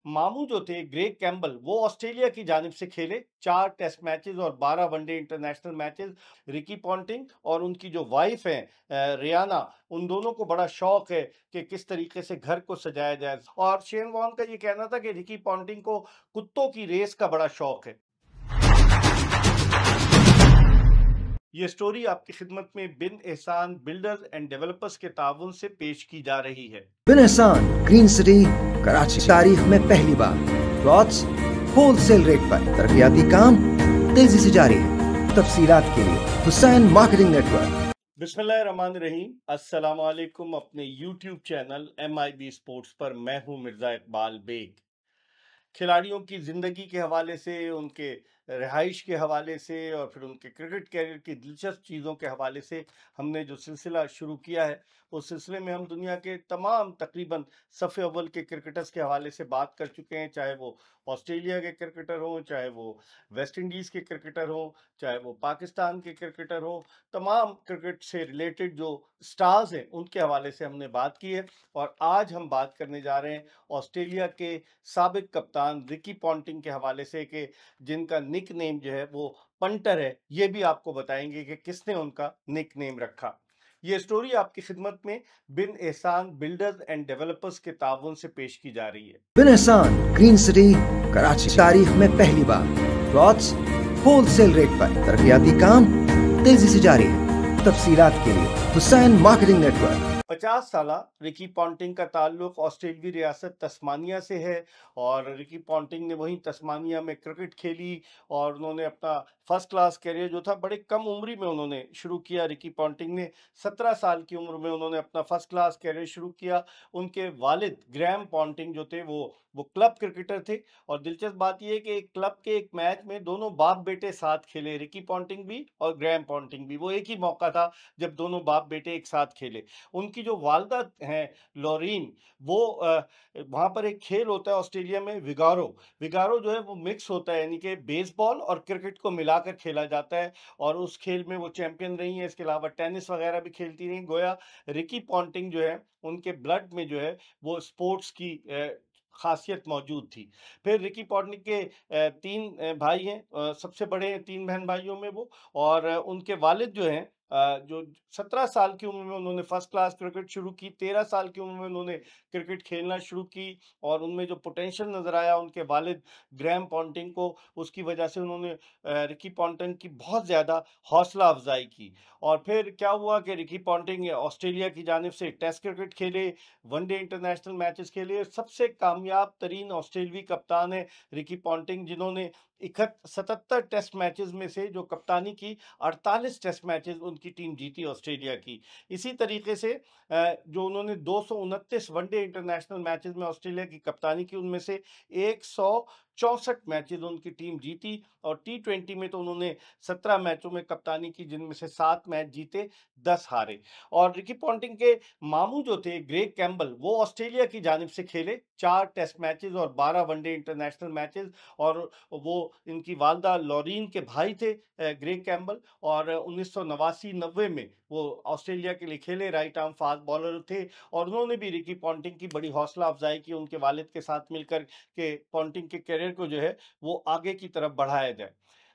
मामू जो थे ग्रेग कैम्बल वो ऑस्ट्रेलिया की जानिब से खेले 4 टेस्ट मैचेस और 12 one day international matches. Ricky Ponting और उनकी जो वाइफ है रियाना, उन दोनों को बड़ा शौक है कि किस तरीके से घर को सजाया जाए। और शेन वॉर्न का ये कहना था कि रिकी पॉन्टिंग को कुत्तों की रेस का बड़ा शौक है। ये स्टोरी आपकी खिदमत में बिन एहसान बिल्डर्स एंड डेवलपर्स के ताउन से पेश की जा रही है। बिन एहसान ग्रीन सिटी कराची तारीख में पहली बार प्लॉट्स होलसेल रेट पर तरक्याती काम तेजी से जारी है। तफसीलात के लिए हुसैन मार्केटिंग नेटवर्क। बिस्मिल्लाहिर्रहमानिर्रहीम, अस्सलाम वालेकुम। अपने YouTube चैनल MIB स्पोर्ट्स पर मैं हूं मिर्ज़ा इकबाल बेग। खिलाड़ियों की ज़िंदगी के हवाले से, उनके रिहाइश के हवाले से और फिर उनके क्रिकेट कैरियर की दिलचस्प चीज़ों के हवाले से हमने जो सिलसिला शुरू किया है, उस सिलसिले में हम दुनिया के तमाम तकरीबन सफ़े अव्वल के क्रिकेटर्स के हवाले से बात कर चुके हैं। चाहे वो ऑस्ट्रेलिया के क्रिकेटर हों, चाहे वो वेस्ट इंडीज़ के क्रिकेटर हों, चाहे वो पाकिस्तान के क्रिकेटर हों, तमाम क्रिकेट से रिलेटेड जो स्टार्स हैं उनके हवाले से हमने बात की है। और आज हम बात करने जा रहे हैं ऑस्ट्रेलिया के साबिक कप्तान रिकी पॉन्टिंग के हवाले से, कि जिनका निक नेम जो है वो पंटर है। ये भी आपको बताएंगे कि किसने उनका निक नेम रखा। ये स्टोरी आपकी खिदमत में बिन एहसान बिल्डर्स एंड डेवलपर्स के ताउन से पेश की जा रही है। बिन एहसान ग्रीन सिटी कराची तारीख में पहली बार प्लॉट्स होलसेल रेट पर तरक्याती काम तेजी से जारी है। तफसीलात के लिए हुसैन मार्केटिंग नेटवर्क। 50 साला रिकी पॉन्टिंग का ताल्लुक ऑस्ट्रेलियाई रियासत तस्मानिया से है और रिकी पॉन्टिंग ने वहीं तस्मानिया में क्रिकेट खेली और उन्होंने अपना फर्स्ट क्लास कैरियर जो था बड़े कम उम्र में उन्होंने शुरू किया। रिकी पॉन्टिंग ने 17 साल की उम्र में उन्होंने अपना फर्स्ट क्लास कैरियर शुरू किया। उनके वालिद ग्रैम पॉन्टिंग जो थे वो क्लब क्रिकेटर थे। और दिलचस्प बात यह है कि एक क्लब के एक मैच में दोनों बाप बेटे साथ खेले, रिकी पॉन्टिंग भी और ग्रैम पॉन्टिंग भी। वो एक ही मौका था जब दोनों बाप बेटे एक साथ खेले। उनकी जो वालदा हैं लॉरीन, वो वहाँ पर एक खेल होता है ऑस्ट्रेलिया में विगारो। विगारो जो है वो मिक्स होता है, यानी कि बेसबॉल और क्रिकेट को मिलाकर खेला जाता है और उस खेल में वो चैंपियन रही हैं। इसके अलावा टेनिस वगैरह भी खेलती रहीं। गोया रिकी पॉन्टिंग जो है उनके ब्लड में जो है वो स्पोर्ट्स की खासियत मौजूद थी। फिर रिकी पॉन्टिंग के 3 भाई हैं, सबसे बड़े हैं 3 बहन भाइयों में वो। और उनके वालिद जो हैं, जो 17 साल की उम्र में उन्होंने फर्स्ट क्लास क्रिकेट शुरू की, 13 साल की उम्र में उन्होंने क्रिकेट खेलना शुरू की और उनमें जो पोटेंशियल नज़र आया उनके वालिद ग्रैम पॉन्टिंग को, उसकी वजह से उन्होंने रिकी पॉन्टिंग की बहुत ज़्यादा हौसला अफजाई की। और फिर क्या हुआ कि रिकी पॉन्टिंग ऑस्ट्रेलिया की जानिब से टेस्ट क्रिकेट खेले, वनडे इंटरनेशनल मैचेस खेले। सबसे कामयाब तरीन ऑस्ट्रेलियाई कप्तान है रिकी पॉन्टिंग, जिन्होंने 77 टेस्ट मैचेस में से जो कप्तानी की, 48 टेस्ट मैचेस उनकी टीम जीती ऑस्ट्रेलिया की। इसी तरीके से जो उन्होंने 229 वनडे इंटरनेशनल मैचेस में ऑस्ट्रेलिया की कप्तानी की, उनमें से 164 मैचेस उनकी टीम जीती। और T20 में तो उन्होंने 17 मैचों में कप्तानी की, जिनमें से 7 मैच जीते, 10 हारे। और रिकी पॉन्टिंग के मामू जो थे ग्रेग कैम्बल, वो ऑस्ट्रेलिया की जानिब से खेले 4 टेस्ट मैचेस और 12 वनडे इंटरनेशनल मैचेस। और वो इनकी वालदा लॉरीन के भाई थे ग्रेग कैम्बल। और 1989-90 में वो ऑस्ट्रेलिया के लिए खेले, राइट आर्म फास्ट बॉलर थे। और उन्होंने भी रिकी पॉन्टिंग की बड़ी हौसला अफजाई की उनके वालिद के साथ मिलकर के पॉन्टिंग के करियर को जो है वो आगे की तरफ बढ़ाया जाए।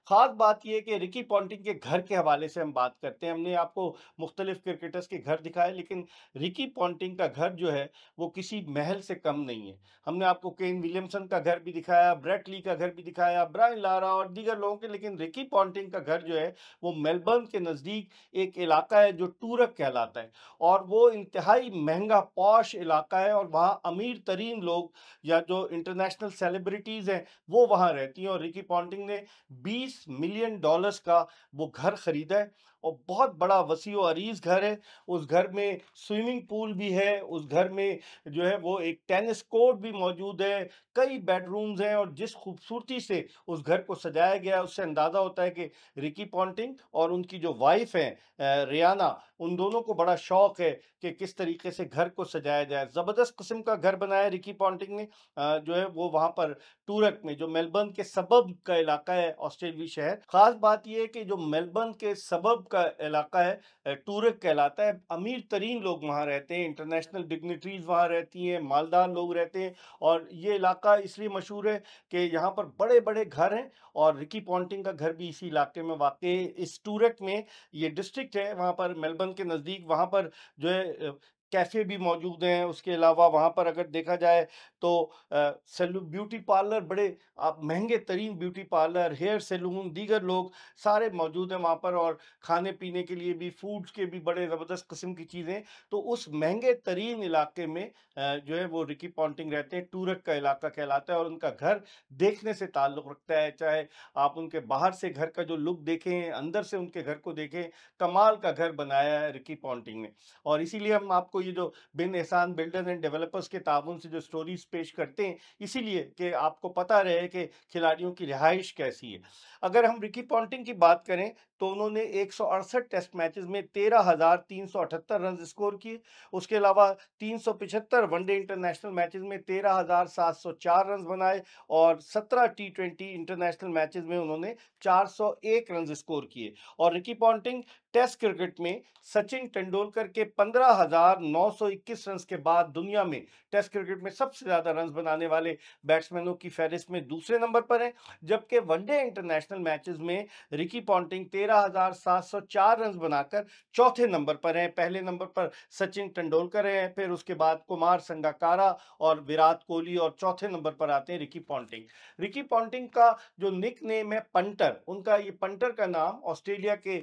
खास बात यह है कि रिकी पॉन्टिंग के घर के हवाले से हम बात करते हैं। हमने आपको मुख्तलिफ क्रिकेटर्स के घर दिखाए, लेकिन रिकी पॉन्टिंग का घर जो है वो किसी महल से कम नहीं है। हमने आपको केन विलियमसन का घर भी दिखाया, ब्रेट ली का घर भी दिखाया, ब्रायन लारा और दीगर लोगों के, लेकिन रिकी पॉन्टिंग का घर जो है वो मेलबर्न के नज़दीक एक इलाका है जो टूरक कहलाता है। और वो इंतहाई महंगा पॉश इलाका है और वहाँ अमीर तरीन लोग या जो इंटरनेशनल सेलिब्रिटीज़ हैं वो वहाँ रहती हैं। और रिकी पॉन्टिंग ने $20 मिलियन का वो घर खरीदा है और बहुत बड़ा वसी व अरीज घर है। उस घर में स्विमिंग पूल भी है, उस घर में जो है वो एक टेनिस कोर्ट भी मौजूद है, कई बेडरूम्स हैं। और जिस खूबसूरती से उस घर को सजाया गया है, उससे अंदाज़ा होता है कि रिकी पॉन्टिंग और उनकी जो वाइफ हैं रियाना, उन दोनों को बड़ा शौक है कि किस तरीके से घर को सजाया जाए। ज़बरदस्त किस्म का घर बनाया रिकी पॉन्टिंग ने। जो है वो वहाँ पर टूरक में, जो मेलबर्न के सबब का इलाका है ऑस्ट्रेलियाई शहर। खास बात यह है कि जो मेलबर्न के सबब का इलाका है, टूरक कहलाता है। अमीर तरीन लोग वहाँ रहते हैं, इंटरनेशनल डिग्निटरीज़ वहाँ रहती हैं, मालदार लोग रहते हैं और ये इलाका इसलिए मशहूर है कि यहाँ पर बड़े-बड़े घर हैं और रिकी पॉन्टिंग का घर भी इसी इलाके में वाक़ है। इस टूरक में ये डिस्ट्रिक्ट है, वहाँ पर मेलबर्न के नज़दीक वहाँ पर जो है कैफ़े भी मौजूद हैं। उसके अलावा वहाँ पर अगर देखा जाए तो सैलू ब्यूटी पार्लर बड़े आप महँगे तरीन ब्यूटी पार्लर, हेयर सैलून, दीगर लोग सारे मौजूद हैं वहाँ पर और खाने-पीने के लिए भी, फूड्स के भी बड़े ज़बरदस्त किस्म की चीज़ें। तो उस महँगे तरीन इलाके में जो है वो रिकी पॉन्टिंग रहते हैं, टूरक का इलाका कहलाता है और उनका घर देखने से ताल्लुक़ रखता है। चाहे आप उनके बाहर से घर का जो लुक देखें, अंदर से उनके घर को देखें, कमाल का घर बनाया है रिकी पॉन्टिंग ने। और इसीलिए हम आपको ये जो बिन एहसान बिल्डर्स एंड डेवलपर्स के ताउन से जो स्टोरीज़ पेश करते हैं, इसीलिए कि आपको पता रहे कि खिलाड़ियों की रिहाइश कैसी है। अगर हम रिकी पॉन्टिंग की बात करें, तो उन्होंने 168 टेस्ट मैचेज़ में 13,378 रन स्कोर किए। उसके अलावा 375 वनडे इंटरनेशनल मैचेज़ में 13,704 रन्स बनाए और 17 टी20 इंटरनेशनल मैचेज़ में उन्होंने 401 रन्स स्कोर किए। और रिकी पॉन्टिंग टेस्ट क्रिकेट में सचिन तेंदुलकर के 15,921 रन्स के बाद दुनिया में टेस्ट क्रिकेट में सबसे ज़्यादा रन्स बनाने वाले बैट्समैनों की फहरिस्त में दूसरे नंबर पर हैं, जबकि वनडे इंटरनेशनल मैचेज़ में रिकी पॉन्टिंग 13,704 रन्स बनाकर चौथे नंबर पर हैं। पहले नंबर पर सचिन तेंदुलकर हैं, फिर उसके बाद कुमार संगकारा और विराट कोहली और चौथे नंबर पर आते हैं रिकी पॉन्टिंग। रिकी पॉन्टिंग का जो निकनेम है पंटर, उनका ये पंटर का नाम ऑस्ट्रेलिया के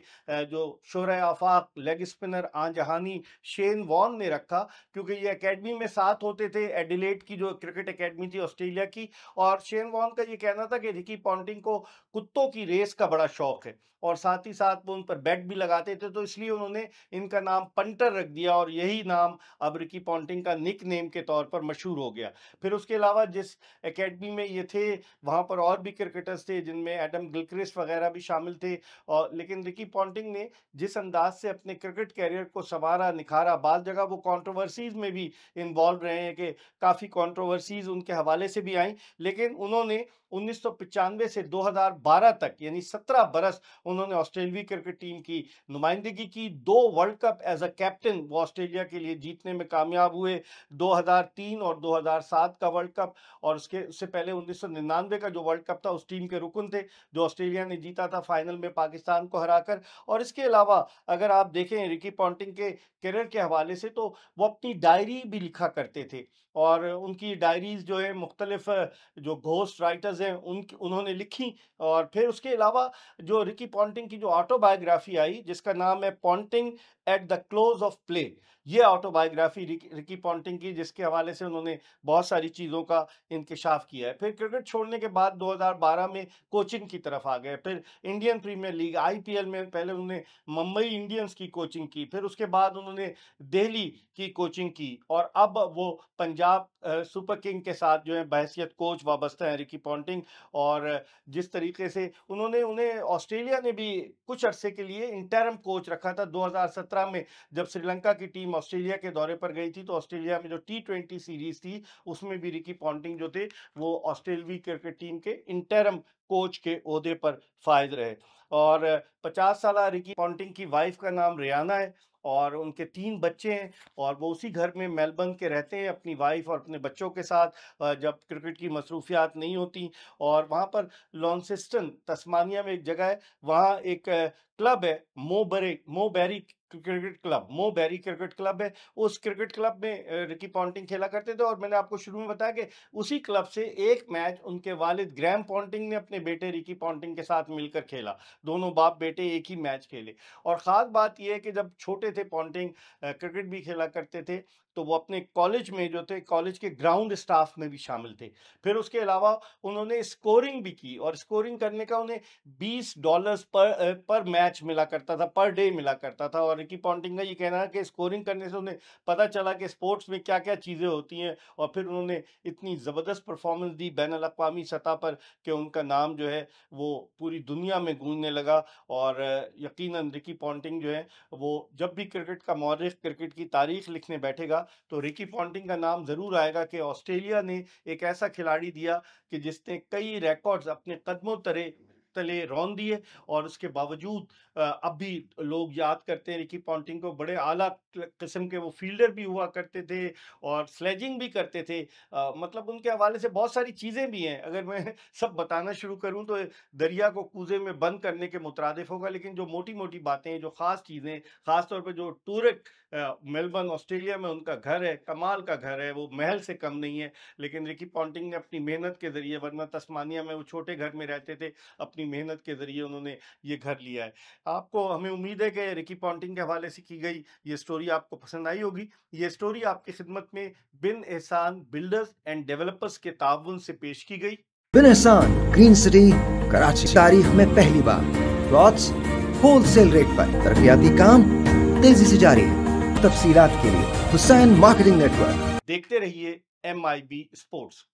जो शोहर-ए-आफाक लेग स्पिनर आंजहानी शेन वॉर्न ने रखा, क्योंकि ये अकेडमी में साथ होते थे, एडिलेड की जो क्रिकेट अकेडमी थी ऑस्ट्रेलिया की। और शेन वॉर्न का ये कहना था कि रिकी पॉन्टिंग को कुत्तों की रेस का बड़ा शौक है और साथ ही साथ वो उन पर बेट भी लगाते थे, तो इसलिए उन्होंने इनका नाम पंटर रख दिया और यही नाम अब रिकी पॉन्टिंग का निकनेम के तौर पर मशहूर हो गया। फिर उसके अलावा जिस अकेडमी में ये थे, वहाँ पर और भी क्रिकेटर्स थे, जिनमें एडम गिलक्रिस्ट वगैरह भी शामिल थे। और लेकिन रिकी पॉन्टिंग ने जिस अंदाज से अपने क्रिकेट कैरियर को संवारा, निखारा, बाद जगह वो कंट्रोवर्सीज़ में भी इन्वॉल्व रहे हैं कि काफ़ी कंट्रोवर्सीज़ उनके हवाले से भी आई, लेकिन उन्होंने 1995 से 2012 तक यानी 17 बरस उन्होंने ऑस्ट्रेलियाई क्रिकेट टीम की नुमाइंदगी की। 2 world cup as a captain वो ऑस्ट्रेलिया के लिए जीतने में कामयाब हुए, 2003 और 2007 का वर्ल्ड कप। और उससे पहले 1999 का जो वर्ल्ड कप था, उस टीम के रुकन थे, जो ऑस्ट्रेलिया ने जीता था फाइनल में पाकिस्तान को हराकर। और इसके अलावा अगर आप देखें रिकी पॉन्टिंग के करियर के हवाले से, तो वो अपनी डायरी भी लिखा करते थे और उनकी डायरीज़ जो है मुख्तलिफ जो घोस्ट राइटर्स हैं उन्होंने लिखी। और फिर उसके अलावा जो रिकी पॉन्टिंग की जो ऑटोबायोग्राफी आई, जिसका नाम है Ponting at the close of play, ये ऑटोबायोग्राफी रिकी पॉन्टिंग की, जिसके हवाले से उन्होंने बहुत सारी चीज़ों का इंकशाफ किया है। फिर क्रिकेट छोड़ने के बाद 2012 में कोचिंग की तरफ आ गए। फिर इंडियन प्रीमियर लीग आईपीएल में पहले उन्होंने मुंबई इंडियंस की कोचिंग की, फिर उसके बाद उन्होंने दिल्ली की कोचिंग की और अब वो पंजाब सुपर किंग के साथ जो है बहैसियत कोच वाबस्ता है रिकी पॉन्टिंग। और जिस तरीके से उन्हें ऑस्ट्रेलिया ने भी कुछ अरसे के लिए इंटरिम कोच रखा था। 2017 में जब श्रीलंका की टीम ऑस्ट्रेलिया के दौरे पर गई थी, तो ऑस्ट्रेलिया में जो टी20 सीरीज थी, उसमें भी रिकी पॉन्टिंग जो थे वो ऑस्ट्रेलवी क्रिकेट टीम के इंटरिम कोच के ओहदे पर फायद रहे। और 50 साला रिकी पॉन्टिंग की वाइफ का नाम रियाना है और उनके 3 बच्चे हैं और वो उसी घर में मेलबर्न के रहते हैं अपनी वाइफ और अपने बच्चों के साथ, जब क्रिकेट की मसरूफियात नहीं होती। और वहाँ पर लॉन्सिस्टन तस्मानिया में एक जगह है, वहाँ एक क्लब है मोबेरी क्रिकेट क्लब, मोबेरी क्रिकेट क्लब है। उस क्रिकेट क्लब में रिकी पॉन्टिंग खेला करते थे और मैंने आपको शुरू में बताया कि उसी क्लब से एक मैच उनके वालिद ग्रैम पॉन्टिंग ने अपने बेटे रिकी पॉन्टिंग के साथ मिलकर खेला। दोनों बाप बेटे एक ही मैच खेले। और ख़ास बात ये है कि जब छोटे थे पॉन्टिंग, क्रिकेट भी खेला करते थे, तो वो अपने कॉलेज में जो थे, कॉलेज के ग्राउंड स्टाफ में भी शामिल थे। फिर उसके अलावा उन्होंने स्कोरिंग भी की और स्कोरिंग करने का उन्हें $20 पर मैच मिला करता था, पर डे मिला करता था। और रिकी पॉन्टिंग का ये कहना है कि स्कोरिंग करने से उन्हें पता चला कि स्पोर्ट्स में क्या-क्या चीज़ें होती हैं और फिर उन्होंने इतनी ज़बरदस्त परफ़ॉर्मेंस दी बैनुल-अक़वामी सतह पर कि उनका नाम जो है वो पूरी दुनिया में गूंजने लगा। और यकीनन रिकी पॉन्टिंग जो है वो जब भी क्रिकेट का मौरिख़ क्रिकेट की तारीख़ लिखने बैठेगा, तो रिकी पॉन्टिंग का नाम ज़रूर आएगा कि ऑस्ट्रेलिया ने एक ऐसा खिलाड़ी दिया कि जिसने कई रिकॉर्ड्स अपने कदमों तले तले रौंद दिए और उसके बावजूद अब भी लोग याद करते हैं रिकी पॉन्टिंग को। बड़े आला किस्म के वो फील्डर भी हुआ करते थे और स्लेजिंग भी करते थे। मतलब उनके हवाले से बहुत सारी चीज़ें भी हैं। अगर मैं सब बताना शुरू करूँ तो दरिया को कूजे में बंद करने के मुतरादिफ होगा, लेकिन जो मोटी-मोटी बातें, जो ख़ास चीज़ें, ख़ास तौर पे जो टूरेक मेलबर्न ऑस्ट्रेलिया में उनका घर है, कमाल का घर है, वो महल से कम नहीं है। लेकिन रिकी पॉन्टिंग ने अपनी मेहनत के ज़रिए, वरना तस्मानिया में वो छोटे घर में रहते थे, अपनी मेहनत के ज़रिए उन्होंने ये घर लिया है। आपको हमें उम्मीद है कि रिकी पॉन्टिंग के हवाले से की गई ये स्टोरी आपको पसंद आई होगी। ये स्टोरी आपकी खिदमत में बिन एहसान बिल्डर्स एंड डेवलपर्स के ताउन से पेश की गई। बिन एहसान ग्रीन सिटी कराची तारीख में पहली बार प्लॉट्स होलसेल रेट पर। तरक्याती काम तेजी से जारी है। तफसीलात के लिए हुसैन मार्केटिंग नेटवर्क। देखते रहिए MIB स्पोर्ट्स।